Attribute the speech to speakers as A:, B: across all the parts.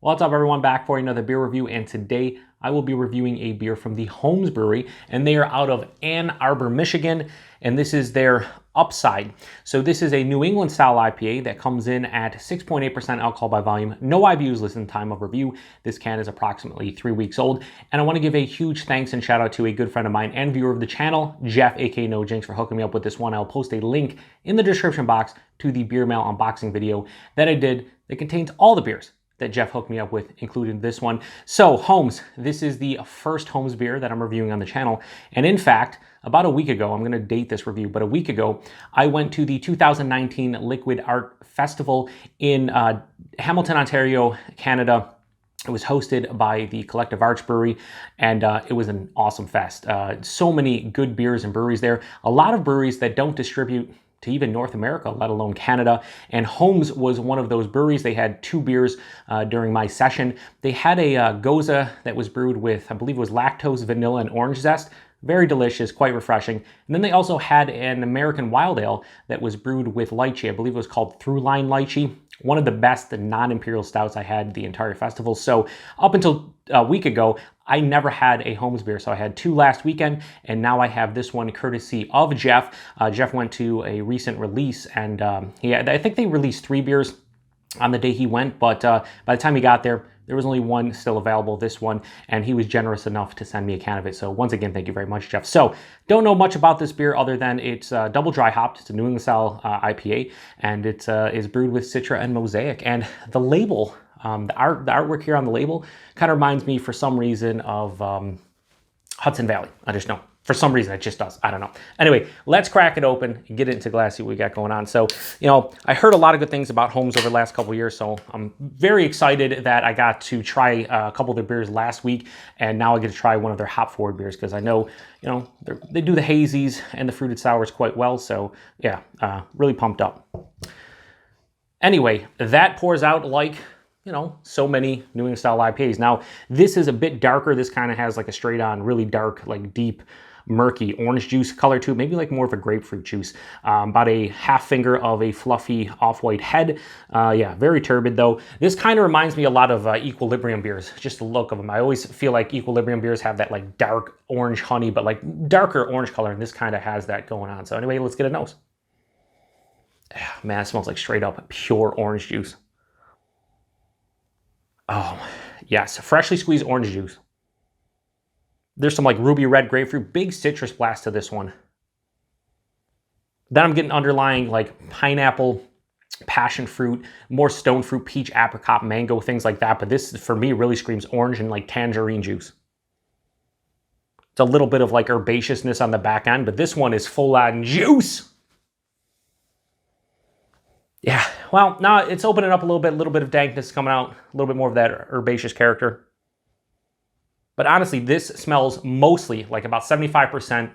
A: What's up everyone, back for another beer review, and today I will be reviewing a beer from the HOMES Brewery, and they are out of Ann Arbor, Michigan, and this is their Upside. So this is a New England-style IPA that comes in at 6.8% alcohol by volume. No IBUs listed in time of review. This can is approximately 3 weeks old, and I want to give a huge thanks and shout out to a good friend of mine and viewer of the channel, Jeff, aka NoJinx, for hooking me up with this one. I'll post a link in the description box to the beer mail unboxing video that I did that contains all the beers that Jeff hooked me up with, including this one. So HOMES, this is the first HOMES beer that I'm reviewing on the channel. And in fact, about a week ago, I'm gonna date this review, but a week ago, I went to the 2019 Liquid Art Festival in Hamilton, Ontario, Canada. It was hosted by the Collective Arts Brewery, and it was an awesome fest. So many good beers and breweries there. A lot of breweries that don't distribute to even North America, let alone Canada. And HOMES was one of those breweries. They had 2 beers during my session. They had a Goza that was brewed with, I believe it was lactose, vanilla, and orange zest. Very delicious, quite refreshing. And then they also had an American Wild Ale that was brewed with lychee. I believe it was called Throughline Lychee. One of the best non-imperial stouts I had the entire festival. So up until a week ago, I never had a HOMES beer. So I had 2 last weekend, and now I have this one courtesy of Jeff. Jeff went to a recent release, and I think they released 3 beers on the day he went, but by the time he got there, there was only 1 still available, this one, and he was generous enough to send me a can of it. So once again, thank you very much, Jeff. So don't know much about this beer other than it's double dry hopped. It's a New England-style IPA, and it is brewed with Citra and Mosaic. And the label, the artwork here on the label kind of reminds me for some reason of Hudson Valley. I just know. For some reason, it just does. I don't know. Anyway, let's crack it open and get it into glass, see what we got going on. So, you know, I heard a lot of good things about HOMES over the last couple of years, so I'm very excited that I got to try a couple of their beers last week, and now I get to try one of their hop-forward beers, because I know, you know, they do the hazies and the fruited sours quite well, so yeah, really pumped up. Anyway, that pours out like, you know, so many New England style IPAs. Now, this is a bit darker. This kind of has like a straight on, really dark, like deep, murky orange juice color to it, maybe like more of a grapefruit juice. About a half finger of a fluffy off-white head. Yeah, very turbid though. This kind of reminds me a lot of Equilibrium beers, just the look of them. I always feel like Equilibrium beers have that like dark orange honey, but like darker orange color, and this kind of has that going on. So anyway, let's get a nose. Man, it smells like straight up pure orange juice. Oh, yes, freshly squeezed orange juice. There's some like ruby red grapefruit, big citrus blast to this one. Then I'm getting underlying like pineapple, passion fruit, more stone fruit, peach, apricot, mango, things like that. But this, for me, really screams orange and like tangerine juice. It's a little bit of like herbaceousness on the back end, but this one is full on juice. Yeah, well, now it's opening up a little bit of dankness coming out, a little bit more of that herbaceous character. But honestly, this smells mostly like about 75%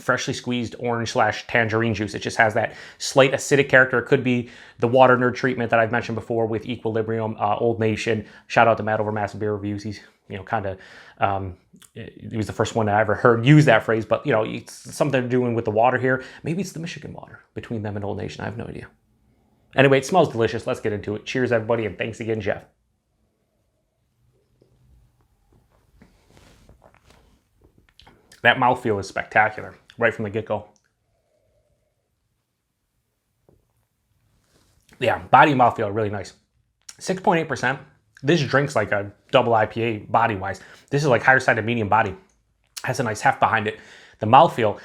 A: freshly squeezed orange / tangerine juice. It just has that slight acidic character. It could be the water nerd treatment that I've mentioned before with Equilibrium, Old Nation. Shout out to Matt over Massive Beer Reviews. He's, you know, kind of, he was the first one that I ever heard use that phrase, but, you know, it's something they're doing with the water here. Maybe it's the Michigan water between them and Old Nation. I have no idea. Anyway, it smells delicious. Let's get into it. Cheers, everybody, and thanks again, Jeff. That mouthfeel is spectacular, right from the get-go. Yeah, body mouthfeel, really nice. 6.8%. This drinks like a double IPA body-wise. This is like higher side of medium body. Has a nice heft behind it. The mouthfeel,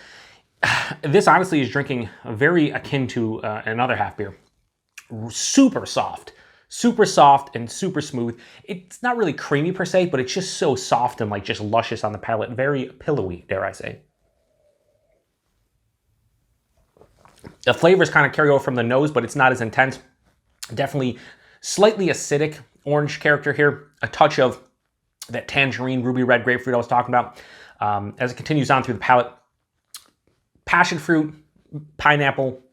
A: this honestly is drinking very akin to another half beer. Super soft and super smooth. It's not really creamy per se, but it's just so soft and like just luscious on the palate. Very pillowy, dare I say. The flavors kind of carry over from the nose, but it's not as intense. Definitely slightly acidic orange character here. A touch of that tangerine, ruby red grapefruit I was talking about. As it continues on through the palate, passion fruit, pineapple,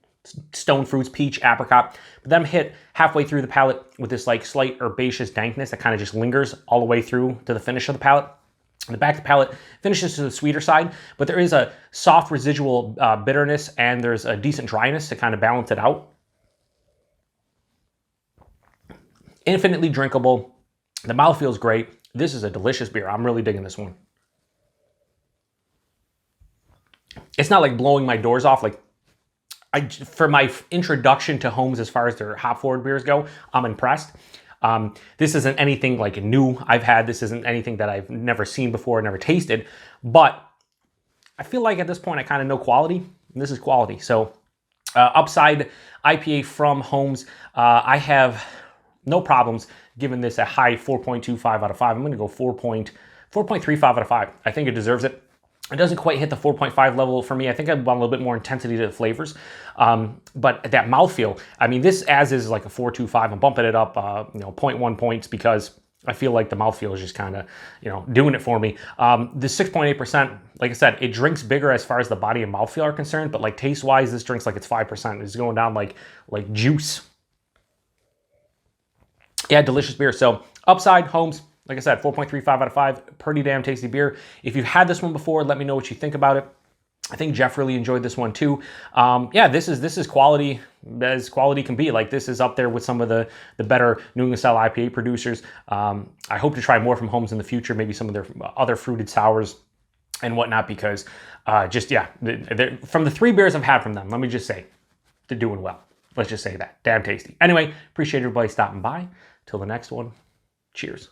A: stone fruits, peach, apricot, but then hit halfway through the palate with this like slight herbaceous dankness that kind of just lingers all the way through to the finish of the palate. The back of the palate finishes to the sweeter side, but there is a soft residual bitterness, and there's a decent dryness to kind of balance it out. Infinitely drinkable, The mouthfeel is great. This is a delicious beer. I'm really digging this one. It's not like blowing my doors off. Like, for my introduction to Homes as far as their hop forward beers go, I'm impressed. This isn't anything like new I've had. This isn't anything that I've never seen before, never tasted. But I feel like at this point I kind of know quality, and this is quality. So Upside IPA from Homes, I have no problems giving this a high 4.25 out of 5. I'm going to go 4.35 out of 5. I think it deserves it. It doesn't quite hit the 4.5 level for me. I think I want a little bit more intensity to the flavors. But that mouthfeel, I mean, this as is like a 4.25. I'm bumping it up, 0.1 points because I feel like the mouthfeel is just kind of, doing it for me. The 6.8%, like I said, it drinks bigger as far as the body and mouthfeel are concerned, but like taste-wise, this drinks like it's 5%. It's going down like juice. Yeah, delicious beer. So Upside, Homes, like I said, 4.35 out of 5. Pretty damn tasty beer. If you've had this one before, let me know what you think about it. I think Jeff really enjoyed this one too. Yeah, this is quality as quality can be. Like, this is up there with some of the better New England-style IPA producers. I hope to try more from Homes in the future, maybe some of their other fruited sours and whatnot, because from the 3 beers I've had from them, let me just say, they're doing well. Let's just say that. Damn tasty. Anyway, appreciate everybody stopping by. Till the next one, cheers.